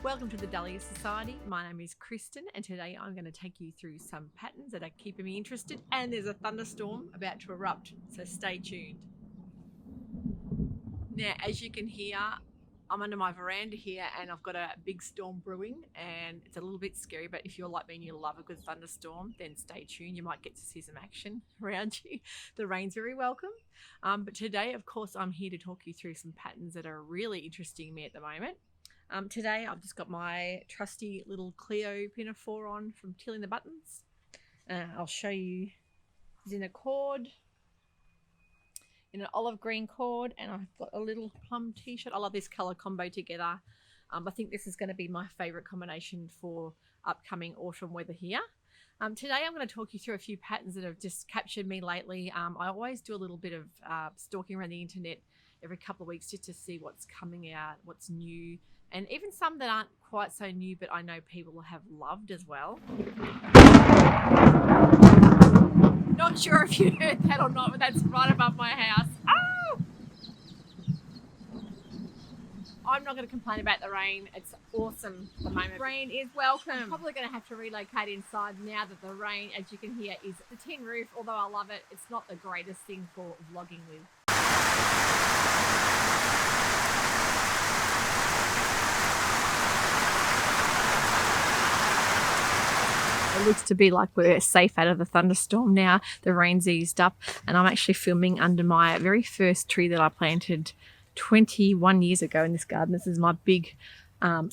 Welcome to the Dahlia Society. My name is Kristen, and today I'm going to take you through some patterns that are keeping me interested, and there's a thunderstorm about to erupt, so stay tuned. Now, as you can hear, I'm under my veranda here and I've got a big storm brewing, and it's a little bit scary, but if you're like me and you love a good thunderstorm, then stay tuned. You might get to see some action around you. The rain's very welcome. But today, of course, I'm here to talk you through some patterns that are really interesting me at the moment. Today I've just got my trusty little Clio pinafore on from Tilling the Buttons. I'll show you. It's in a cord, in an olive green cord, and I've got a little plum t-shirt. I love this colour combo together. I think this is going to be my favourite combination for upcoming autumn weather here. Today I'm going to talk you through a few patterns that have just captured me lately. I always do a little bit of stalking around the internet every couple of weeks just to see what's coming out, what's new, and even some that aren't quite so new, but I know people have loved as well. Not sure if you heard that or not, but that's right above my house. Oh! I'm not going to complain about the rain. It's awesome at the moment. Rain is welcome. I'm probably going to have to relocate inside now that the rain, as you can hear, is the tin roof. Although I love it, it's not the greatest thing for vlogging with. It looks to be like we're safe out of the thunderstorm now. The rain's eased up, and I'm actually filming under my very first tree that I planted 21 years ago in this garden. This is my big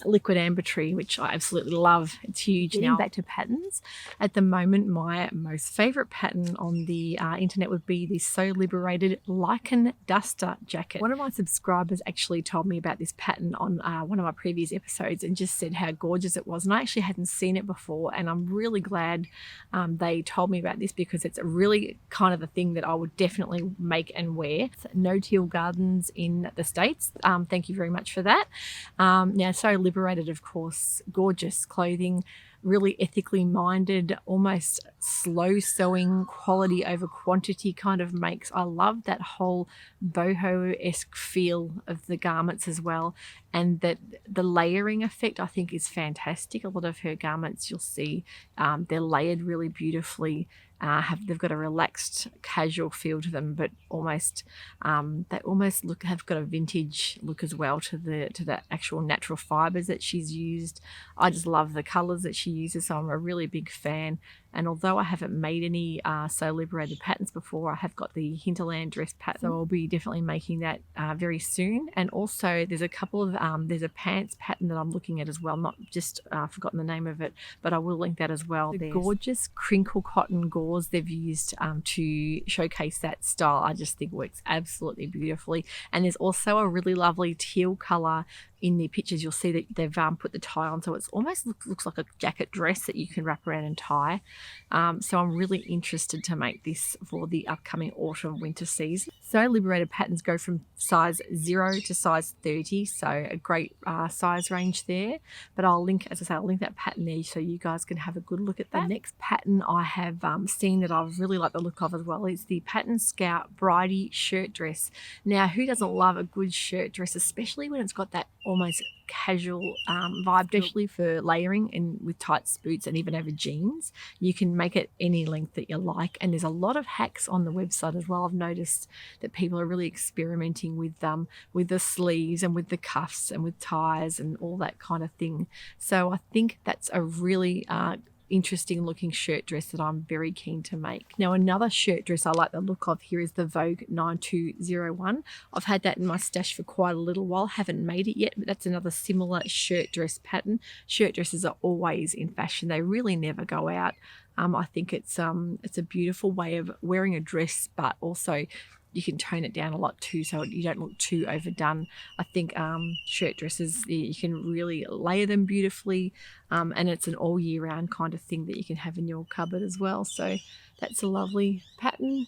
liquid amber tree, which I absolutely love. It's huge. Getting back to patterns, at the moment my most favorite pattern on the internet would be the So Liberated Lichen Duster jacket. One of my subscribers actually told me about this pattern on one of my previous episodes and just said how gorgeous it was, and I actually hadn't seen it before, and I'm really glad they told me about this because it's really kind of the thing that I would definitely make and wear. No-till gardens in the States, thank you very much for that. Now, So Liberated, of course, gorgeous clothing, really ethically minded, almost slow sewing, quality over quantity kind of makes. I love that whole boho-esque feel of the garments as well, and that the layering effect I think is fantastic. A lot of her garments you'll see they're layered really beautifully. They've got a relaxed, casual feel to them, but almost they almost have got a vintage look as well to the actual natural fibres that she's used. I just love the colours that she uses, so I'm a really big fan. And although I haven't made any So Liberated patterns before, I have got the Hinterland dress pattern, so I'll be definitely making that very soon. And also there's a couple of there's a pants pattern that I'm looking at as well, not just forgotten the name of it, but I will link that as well. The gorgeous crinkle cotton gauze they've used to showcase that style, I just think works absolutely beautifully. And there's also a really lovely teal colour in the pictures. You'll see that they've put the tie on, so it's almost looks like a jacket dress that you can wrap around and tie. So I'm really interested to make this for the upcoming autumn winter season. So Liberated patterns go from size 0 to size 30, so a great size range there. But I'll link, as I say, I'll link that pattern there so you guys can have a good look at that. The next pattern I have seen that I really like the look of as well is the Pattern Scout Bridie shirt dress. Now, who doesn't love a good shirt dress, especially when it's got that almost casual vibe, especially for layering and with tight boots and even over jeans. You can make it any length that you like, and there's a lot of hacks on the website as well. I've noticed that people are really experimenting with the sleeves and with the cuffs and with ties and all that kind of thing. So I think that's a really interesting looking shirt dress that I'm very keen to make. Now, another shirt dress I like the look of here is the Vogue 9201. I've had that in my stash for quite a little while, haven't made it yet, but that's another similar shirt dress pattern. Shirt dresses are always in fashion, they really never go out. I think it's a beautiful way of wearing a dress, but also you can tone it down a lot too, so you don't look too overdone. I think shirt dresses, you can really layer them beautifully, and it's an all year round kind of thing that you can have in your cupboard as well. So that's a lovely pattern.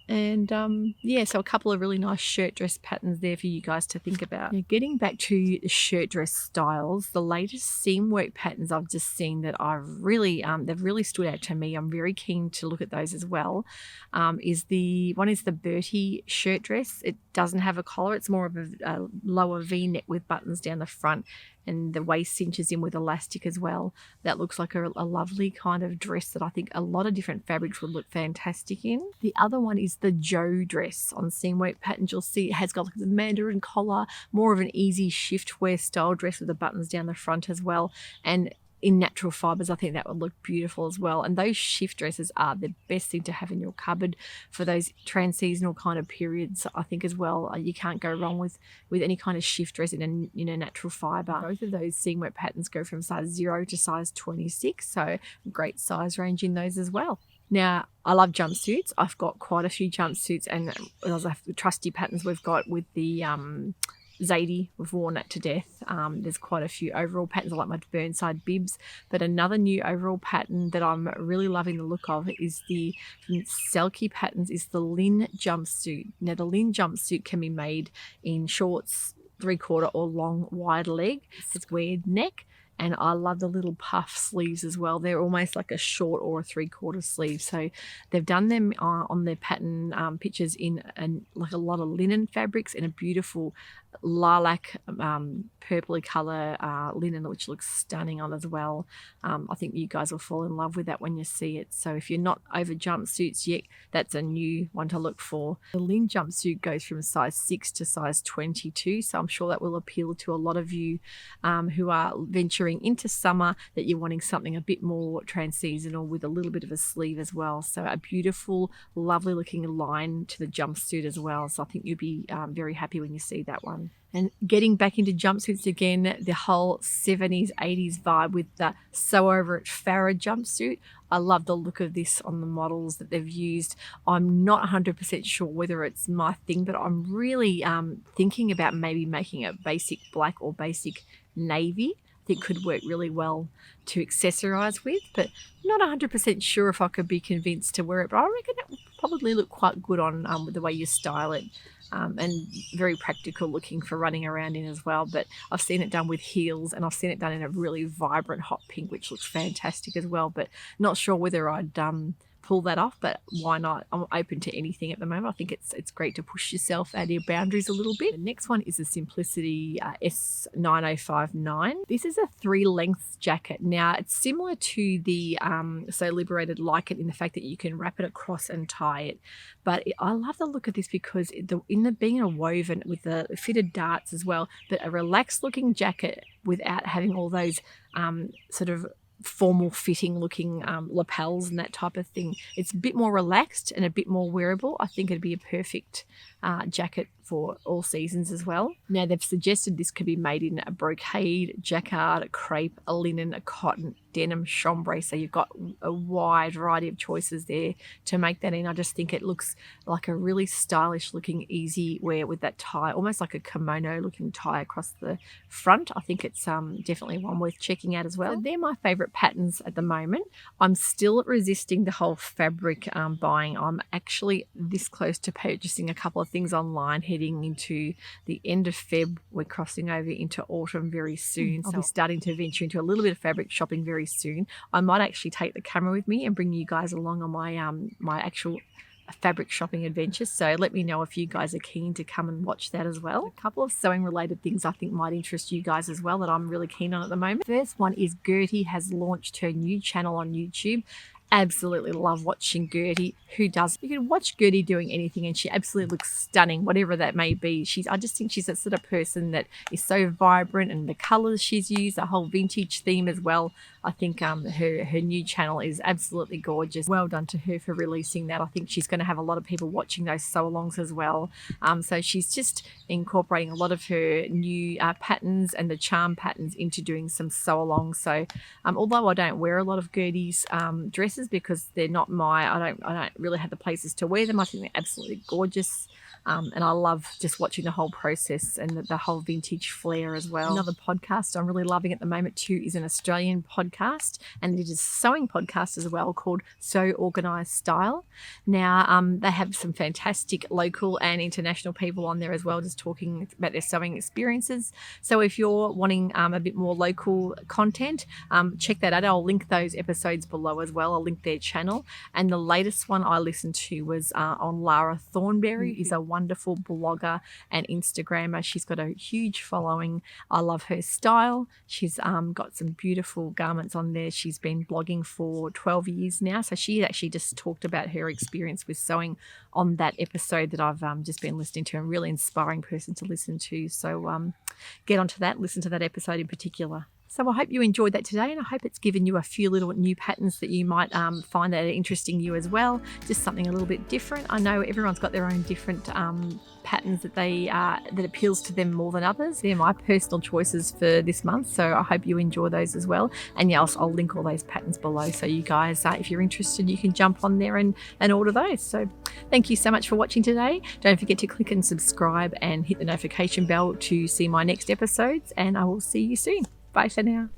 And yeah, so a couple of really nice shirt dress patterns there for you guys to think about. Now, getting back to the shirt dress styles, the latest seam work patterns I've just seen that I've really they've really stood out to me. I'm very keen to look at those as well. Is the Bertie shirt dress. It doesn't have a collar, it's more of a lower V-neck with buttons down the front, and the waist cinches in with elastic as well. That looks like a lovely kind of dress that I think a lot of different fabrics would look fantastic in. The other one is the Joe dress on seam weight patterns. You'll see it has got like the mandarin collar, more of an easy shift wear style dress with the buttons down the front as well. And in natural fibers, I think that would look beautiful as well. And those shift dresses are the best thing to have in your cupboard for those trans-seasonal kind of periods, I think, as well. You can't go wrong with any kind of shift dress in a natural fiber. Both of those seam wet patterns go from size 0 to size 26, so great size range in those as well. Now, I love jumpsuits. I've got quite a few jumpsuits, and those are the trusty patterns we've got with the Zadie. We've worn it to death. There's quite a few overall patterns. I like my Burnside bibs, but another new overall pattern that I'm really loving the look of is the Selkie patterns, is the Lynn jumpsuit. Now, the Lynn jumpsuit can be made in shorts, 3/4 or long wide leg, squared neck. And I love the little puff sleeves as well. They're almost like a short or a 3/4 sleeve. So they've done them on their pattern pictures in like a lot of linen fabrics in a beautiful lilac purpley colour linen, which looks stunning on as well. I think you guys will fall in love with that when you see it. So if you're not over jumpsuits yet, that's a new one to look for. The Lynn jumpsuit goes from size 6 to size 22. So I'm sure that will appeal to a lot of you who are venturing into summer, that you're wanting something a bit more trans-seasonal with a little bit of a sleeve as well. So a beautiful, lovely looking line to the jumpsuit as well. So I think you'll be very happy when you see that one. And getting back into jumpsuits again, the whole 70s, 80s vibe with the Sew Over It Farrah jumpsuit. I love the look of this on the models that they've used. I'm not 100% sure whether it's my thing, but I'm really thinking about maybe making a basic black or basic navy. I think could work really well to accessorize with, but not 100% sure if I could be convinced to wear it. But I reckon it would probably look quite good on with the way you style it. And very practical looking for running around in as well. But I've seen it done with heels, and I've seen it done in a really vibrant hot pink, which looks fantastic as well. But not sure whether I'd pull that off, but why not? I'm open to anything at the moment. I think it's great to push yourself out of your boundaries a little bit. The next one is the Simplicity S9059. This is a 3-length jacket. Now, it's similar to the So Liberated Like It in the fact that you can wrap it across and tie it. But I love the look of this because being a woven with the fitted darts as well, but a relaxed looking jacket without having all those sort of formal fitting looking lapels and that type of thing. It's a bit more relaxed and a bit more wearable. I think it'd be a perfect jacket for all seasons as well. Now, they've suggested this could be made in a brocade, jacquard, a crepe, a linen, a cotton, denim, chambray. So you've got a wide variety of choices there to make that in. I just think it looks like a really stylish looking easy wear with that tie, almost like a kimono looking tie across the front. I think it's definitely one worth checking out as well. So they're my favorite patterns at the moment. I'm still resisting the whole fabric buying. I'm actually this close to purchasing a couple of things online heading into the end of Feb. We're crossing over into autumn very soon. So I'll be starting to venture into a little bit of fabric shopping very soon. I might actually take the camera with me and bring you guys along on my my actual fabric shopping adventures. So let me know if you guys are keen to come and watch that as well. A couple of sewing related things I think might interest you guys as well that I'm really keen on at the moment. First one is Gertie has launched her new channel on YouTube. Absolutely love watching Gertie. Who does? You can watch Gertie doing anything and she absolutely looks stunning, whatever that may be. I just think she's that sort of person that is so vibrant, and the colours she's used, the whole vintage theme as well. I think her new channel is absolutely gorgeous. Well done to her for releasing that. I think she's going to have a lot of people watching those sew-alongs as well. So she's just incorporating a lot of her new patterns and the charm patterns into doing some sew-alongs. So although I don't wear a lot of Gertie's dresses because they're not I don't really have the places to wear them. I think they're absolutely gorgeous. And I love just watching the whole process and the whole vintage flair as well. Another podcast I'm really loving at the moment too is an Australian podcast, and it is a sewing podcast as well called So Organised Style. Now, they have some fantastic local and international people on there as well, just talking about their sewing experiences. So if you're wanting a bit more local content, check that out. I'll link those episodes below as well. I'll link their channel. And the latest one I listened to was on Lara Thornberry. Is a wonderful blogger and Instagrammer. She's got a huge following. I love her style. She's got some beautiful garments on there. She's been blogging for 12 years now. So she actually just talked about her experience with sewing on that episode that I've just been listening to. A really inspiring person to listen to. So get onto that, listen to that episode in particular. So I hope you enjoyed that today, and I hope it's given you a few little new patterns that you might find that are interesting you as well. Just something a little bit different. I know everyone's got their own different patterns that that appeals to them more than others. They're my personal choices for this month, so I hope you enjoy those as well. And yeah, I'll link all those patterns below, so you guys, if you're interested, you can jump on there and order those. So thank you so much for watching today. Don't forget to click and subscribe and hit the notification bell to see my next episodes, and I will see you soon. Bye for now.